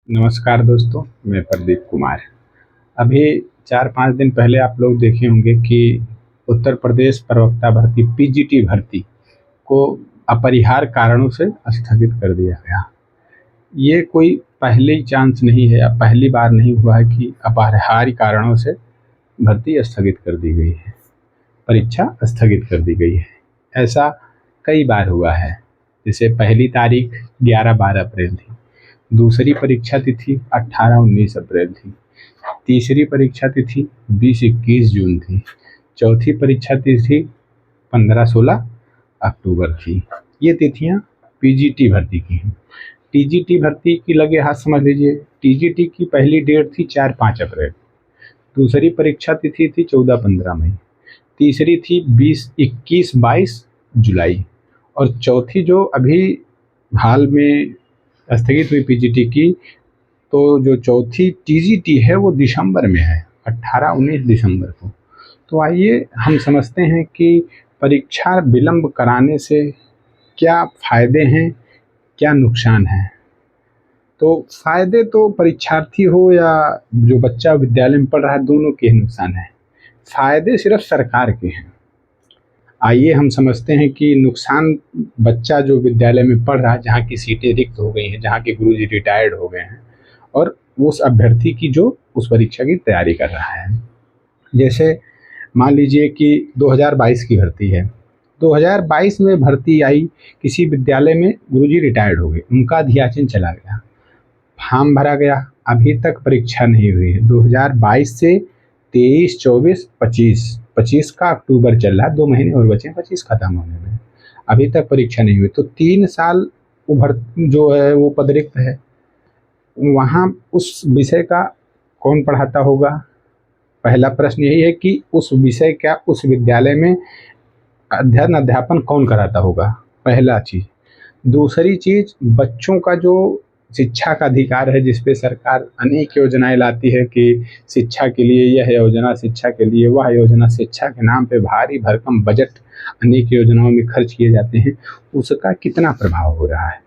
नमस्कार दोस्तों, मैं प्रदीप कुमार। अभी 4-5 दिन पहले आप लोग देखे होंगे कि उत्तर प्रदेश प्रवक्ता भर्ती पीजीटी भर्ती को अपरिहार्य कारणों से स्थगित कर दिया गया। ये कोई पहली चांस नहीं है या पहली बार नहीं हुआ है कि अपरिहार्य कारणों से भर्ती स्थगित कर दी गई है, परीक्षा स्थगित कर दी गई है। ऐसा कई बार हुआ है। जैसे पहली तारीख 11-12 अप्रैल थी, दूसरी परीक्षा तिथि 18-19 अप्रैल थी, तीसरी परीक्षा तिथि 20-21 जून थी, चौथी परीक्षा तिथि 15-16 अक्टूबर थी। ये तिथियां पीजीटी भर्ती की हैं। टीजीटी भर्ती की लगे हाथ समझ लीजिए, टीजीटी की पहली डेट थी 4-5 अप्रैल, दूसरी परीक्षा तिथि थी 14-15 मई, तीसरी थी 20-21-22 जुलाई और चौथी जो अभी हाल में स्थगित हुई पीजीटी की, तो जो चौथी टीजीटी है वो दिसंबर में है, 18-19 दिसंबर को। तो आइए हम समझते हैं कि परीक्षा विलंब कराने से क्या फ़ायदे हैं, क्या नुकसान है। तो फ़ायदे तो परीक्षार्थी हो या जो बच्चा विद्यालय में पढ़ रहा है, दोनों के ही नुकसान है। फ़ायदे सिर्फ सरकार के हैं। आइए हम समझते हैं कि नुकसान बच्चा जो विद्यालय में पढ़ रहा है, जहाँ की सीटें रिक्त हो गई हैं, जहाँ के गुरुजी रिटायर्ड हो गए हैं, और उस अभ्यर्थी की जो उस परीक्षा की तैयारी कर रहा है। जैसे मान लीजिए कि 2022 की भर्ती है, 2022 में भर्ती आई, किसी विद्यालय में गुरुजी रिटायर्ड हो गए, उनका अध्याचन चला गया, फॉर्म भरा गया, अभी तक परीक्षा नहीं हुई है। 2022 से 23, 24, 25 का अक्टूबर चल रहा है, 2 महीने और बचे, 25 खत्म होने में, अभी तक परीक्षा नहीं हुई। तो 3 साल जो है वो पद रिक्त है। वहाँ उस विषय का कौन पढ़ाता होगा? पहला प्रश्न यही है कि उस विषय का उस विद्यालय में अध्यापन कौन कराता होगा, पहला चीज़। दूसरी चीज़, बच्चों का जो शिक्षा का अधिकार है, जिस पे सरकार अनेक योजनाएं लाती है कि शिक्षा के लिए यह योजना, शिक्षा के लिए वह योजना, शिक्षा के नाम पे भारी भरकम बजट अनेक योजनाओं में खर्च किए जाते हैं, उसका कितना प्रभाव हो रहा है।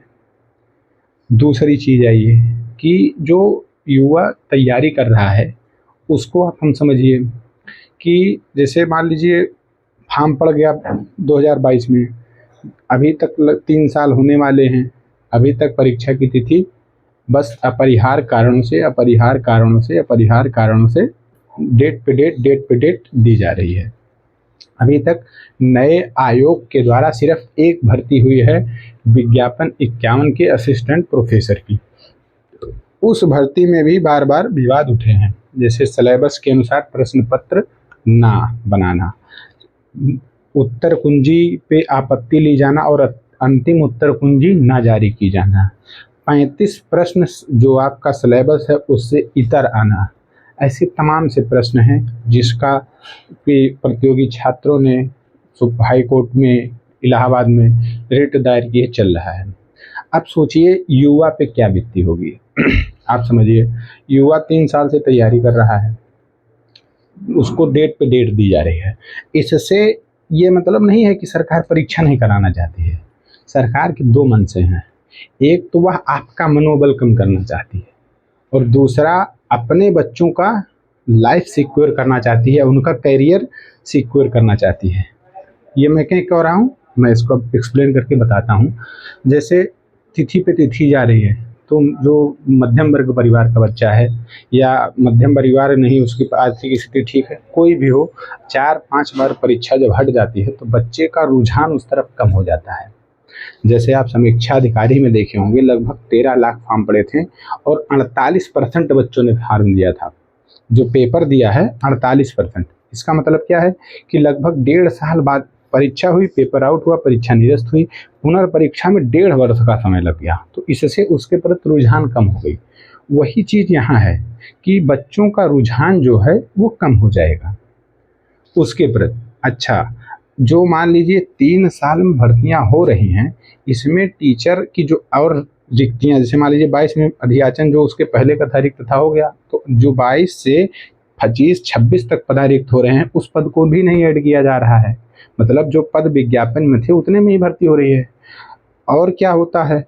दूसरी चीज़ है ये कि जो युवा तैयारी कर रहा है, उसको आप हम समझिए कि जैसे मान लीजिए फॉर्म पड़ गया 2022 में, अभी तक 3 साल होने वाले हैं, अभी तक परीक्षा की तिथि बस अपरिहार्य कारणों से, अपरिहार्य कारणों से, अपरिहार्य कारणों से डेट पे डेट दी जा रही है। अभी तक नए आयोग के द्वारा सिर्फ एक भर्ती हुई है, विज्ञापन 51 के असिस्टेंट प्रोफेसर की। उस भर्ती में भी बार बार विवाद उठे हैं, जैसे सिलेबस के अनुसार प्रश्न पत्र ना बनाना, उत्तर कुंजी पे आपत्ति ली जाना और अंतिम उत्तर कुंजी ना जारी की जाना, 35 प्रश्न जो आपका सिलेबस है उससे इतर आना, ऐसे तमाम से प्रश्न हैं जिसका कि प्रतियोगी छात्रों ने हाई कोर्ट में, इलाहाबाद में रिट दायर किए चल रहा है। अब सोचिए युवा पे क्या बीतती होगी। आप समझिए, युवा 3 साल से तैयारी कर रहा है, उसको डेट पे डेट दी जा रही है। इससे ये मतलब नहीं है कि सरकार परीक्षा नहीं कराना चाहती है। सरकार के 2 मंशे हैं, एक तो वह आपका मनोबल कम करना चाहती है और दूसरा अपने बच्चों का लाइफ सिक्योर करना चाहती है, उनका करियर सिक्योर करना चाहती है। ये मैं क्या कह रहा हूँ, मैं इसको एक्सप्लेन करके बताता हूँ। जैसे तिथि पे तिथि जा रही है, तो जो मध्यम वर्ग परिवार का बच्चा है या मध्यम परिवार नहीं, उसकी आर्थिक स्थिति ठीक है, कोई भी हो, 4-5 बार परीक्षा जब हट जाती है तो बच्चे का रुझान उस तरफ कम हो जाता है। जैसे आप समीक्षा अधिकारी में देखे होंगे, लगभग 13 लाख फॉर्म पड़े थे और 48% बच्चों ने फॉर्म दिया था। जो पेपर दिया है 48%, इसका मतलब क्या है कि लगभग 1.5 साल बाद परीक्षा हुई, पेपर आउट हुआ, परीक्षा निरस्त हुई, पुनर्परीक्षा में 1.5 वर्ष का समय लग गया। तो इससे उसके प्रति रुझान कम हो गई। वही चीज़ यहाँ है कि बच्चों का रुझान जो है वो कम हो जाएगा उसके प्रति। अच्छा, जो मान लीजिए 3 साल में भर्तियां हो रही हैं, इसमें टीचर की जो और रिक्तियां, जैसे मान लीजिए 22 में अध्याचन जो उसके पहले का था रिक्त था, हो गया, तो जो 22 से 25-26 तक पद रिक्त हो रहे हैं, उस पद को भी नहीं ऐड किया जा रहा है। मतलब जो पद विज्ञापन में थे उतने में ही भर्ती हो रही है। और क्या होता है,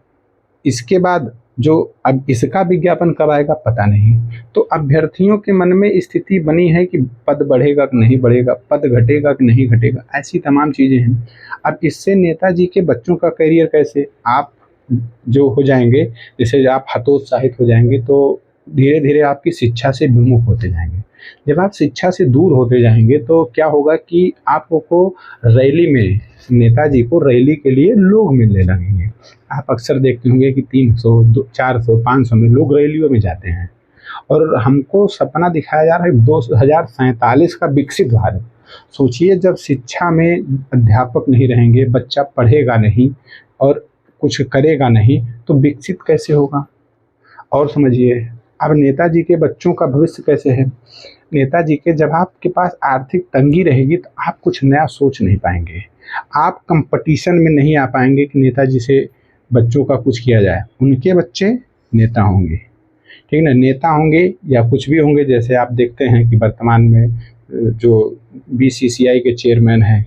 इसके बाद जो अब इसका विज्ञापन कब आएगा पता नहीं। तो अभ्यर्थियों के मन में स्थिति बनी है कि पद बढ़ेगा कि नहीं बढ़ेगा, पद घटेगा कि नहीं घटेगा, ऐसी तमाम चीज़ें हैं। अब इससे नेताजी के बच्चों का करियर कैसे, आप जो हो जाएंगे, जैसे आप हतोत्साहित हो जाएंगे तो धीरे धीरे आपकी शिक्षा से विमुख होते जाएंगे। जब आप शिक्षा से दूर होते जाएंगे तो क्या होगा कि आपको रैली में, नेताजी को रैली के लिए लोग मिलने लगेंगे। आप अक्सर देखते होंगे कि 300, 400, 500 में लोग रैलियों में जाते हैं। और हमको सपना दिखाया जा रहा है 2047 का विकसित भारत। सोचिए, जब शिक्षा में अध्यापक नहीं रहेंगे, बच्चा पढ़ेगा नहीं और कुछ करेगा नहीं, तो विकसित कैसे होगा। और समझिए, अब नेताजी के बच्चों का भविष्य कैसे है। नेताजी के, जब आपके पास आर्थिक तंगी रहेगी तो आप कुछ नया सोच नहीं पाएंगे, आप कंपटीशन में नहीं आ पाएंगे कि नेताजी से बच्चों का कुछ किया जाए। उनके बच्चे नेता होंगे, ठीक ना, नेता होंगे या कुछ भी होंगे। जैसे आप देखते हैं कि वर्तमान में जो बीसीसीआई के चेयरमैन हैं,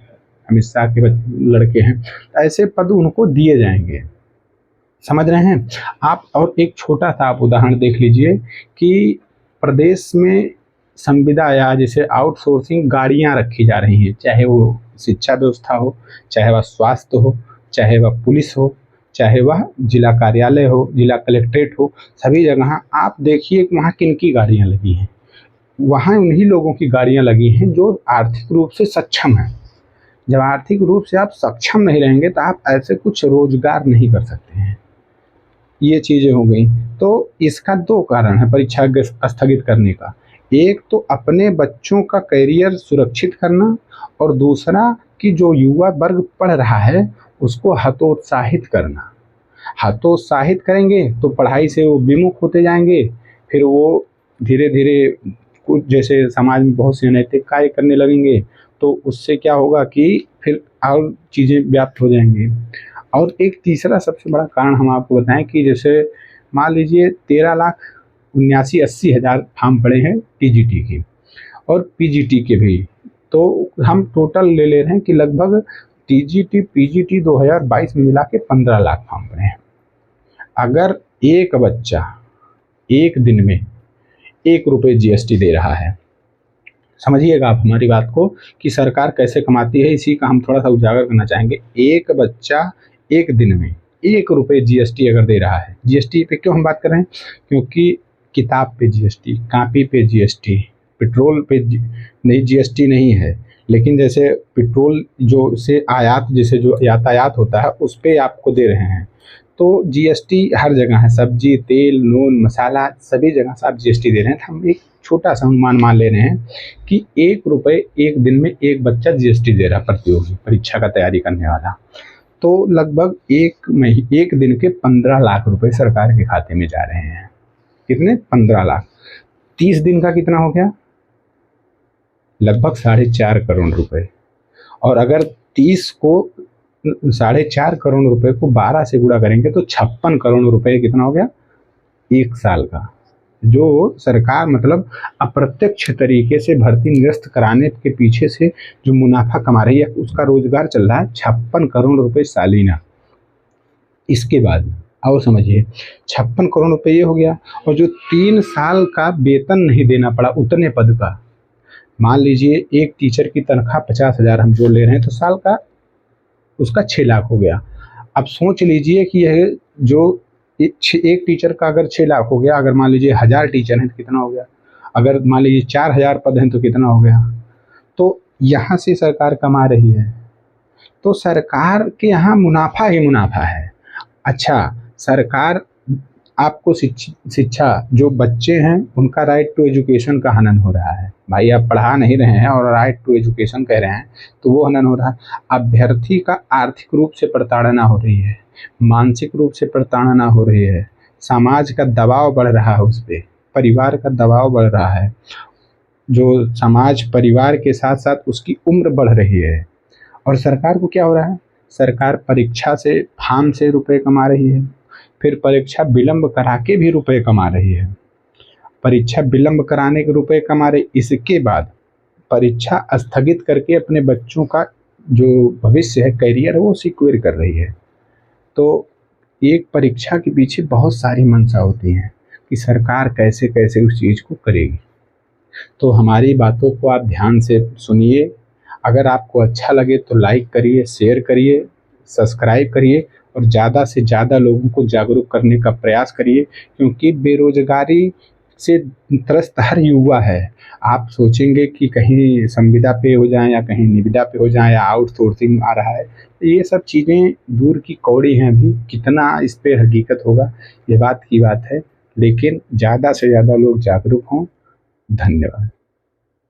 अमित शाह के लड़के हैं, ऐसे पद उनको दिए जाएंगे। समझ रहे हैं आप। और एक छोटा सा आप उदाहरण देख लीजिए कि प्रदेश में संविदा या जैसे आउटसोर्सिंग गाड़ियां रखी जा रही हैं, चाहे वो शिक्षा व्यवस्था हो, चाहे वह स्वास्थ्य हो, चाहे वह पुलिस हो, चाहे वह जिला कार्यालय हो, जिला कलेक्ट्रेट हो, सभी जगह आप देखिए कि वहाँ किन की गाड़ियाँ लगी हैं। वहाँ उन्हीं लोगों की गाड़ियाँ लगी हैं जो आर्थिक रूप से सक्षम हैं। जब आर्थिक रूप से आप सक्षम नहीं रहेंगे तो आप ऐसे कुछ रोजगार नहीं कर सकते हैं। ये चीज़ें हो गई। तो इसका दो कारण है परीक्षा स्थगित करने का। एक तो अपने बच्चों का करियर सुरक्षित करना, और दूसरा कि जो युवा वर्ग पढ़ रहा है उसको हतोत्साहित करना। हतोत्साहित करेंगे तो पढ़ाई से वो विमुख होते जाएंगे, फिर वो धीरे धीरे कुछ जैसे समाज में बहुत से अनैतिक कार्य करने लगेंगे, तो उससे क्या होगा कि फिर और चीज़ें व्याप्त हो जाएंगी। और एक तीसरा सबसे बड़ा कारण हम आपको बताएं कि जैसे मान लीजिए 13,79,80,000 फॉर्म पड़े हैं टीजीटी के और पीजीटी के भी, तो हम टोटल ले ले रहे हैं कि लगभग टीजीटी पीजीटी 2022 में मिला के 15 लाख फॉर्म पड़े हैं। अगर एक बच्चा एक दिन में 1 रुपये जीएसटी दे रहा है, समझिएगा आप हमारी बात को कि सरकार कैसे कमाती है, इसी का हम थोड़ा सा उजागर करना चाहेंगे। एक बच्चा एक दिन में 1 रुपये जीएसटी अगर दे रहा है, जीएसटी पे क्यों हम बात कर रहे हैं, क्योंकि किताब पे जीएसटी, कापी पे जीएसटी, पेट्रोल पे नहीं जीएसटी नहीं है, लेकिन जैसे पेट्रोल जो से आयात, जैसे जो यातायात होता है उस पर आपको दे रहे हैं, तो जीएसटी हर जगह है। सब्जी, तेल, नून, मसाला, सभी जगह से आप जीएसटी दे रहे हैं। तो हम एक छोटा सा अनुमान मान ले रहे हैं कि 1 रुपये एक दिन में एक बच्चा जीएसटी दे रहा, प्रतियोगी परीक्षा का तैयारी करने वाला, तो लगभग एक दिन के 15 लाख रुपए सरकार के खाते में जा रहे हैं। कितने? 15 लाख। 30 दिन का कितना हो गया? लगभग 4.5 करोड़ रुपए। और अगर 30 को 4.5 करोड़ रुपए को 12 से गुणा करेंगे तो 56 करोड़ रुपए कितना हो गया? 1 साल का। जो सरकार मतलब अप्रत्यक्ष तरीके से भर्ती निरस्त कराने के पीछे से जो मुनाफा कमा रही है, उसका रोजगार चल रहा है 56 करोड़ रुपए सालीना। इसके बाद और समझिए, 56 करोड़ रुपए ये हो गया, और जो 3 साल का वेतन नहीं देना पड़ा उतने पद का, मान लीजिए एक टीचर की तनख्वाह 50,000 हम जो ले रहे हैं तो साल का उसका 6 लाख हो गया। अब सोच लीजिए कि यह जो एक टीचर का अगर 6 लाख हो गया, अगर मान लीजिए 1000 टीचर हैं तो कितना हो गया, अगर मान लीजिए 4000 पद हैं तो कितना हो गया। तो यहाँ से सरकार कमा रही है, तो सरकार के यहाँ मुनाफा ही मुनाफा है। अच्छा, सरकार आपको शिक्षा, जो बच्चे हैं उनका राइट टू एजुकेशन का हनन हो रहा है। भाई आप पढ़ा नहीं रहे हैं और राइट टू एजुकेशन कह रहे हैं, तो वो हनन हो रहा है। अभ्यर्थी का आर्थिक रूप से प्रताड़ना हो रही है, मानसिक रूप से प्रताड़ना हो रही है, समाज का दबाव बढ़ रहा है उस पर, परिवार का दबाव बढ़ रहा है। जो समाज परिवार के साथ साथ उसकी उम्र बढ़ रही है। और सरकार को क्या हो रहा है, सरकार परीक्षा से फार्म से रुपए कमा रही है, फिर परीक्षा विलंब करा के भी रुपए कमा रही है। परीक्षा विलंब कराने के रुपए कमा रही, इसके बाद परीक्षा स्थगित करके अपने बच्चों का जो भविष्य है, करियर है, वो सिक्योर कर रही है। तो एक परीक्षा के पीछे बहुत सारी मंशा होती हैं कि सरकार कैसे कैसे उस चीज़ को करेगी। तो हमारी बातों को आप ध्यान से सुनिए। अगर आपको अच्छा लगे तो लाइक करिए, शेयर करिए, सब्सक्राइब करिए और ज़्यादा से ज़्यादा लोगों को जागरूक करने का प्रयास करिए, क्योंकि बेरोजगारी से त्रस्त हर युवा है। आप सोचेंगे कि कहीं संविदा पे हो जाएं या कहीं निविदा पे हो जाएं या आउटसोर्सिंग आ रहा है, तो ये सब चीज़ें दूर की कौड़ी हैं। अभी कितना इस पे हकीकत होगा, ये बात की बात है, लेकिन ज़्यादा से ज़्यादा लोग जागरूक हों। धन्यवाद।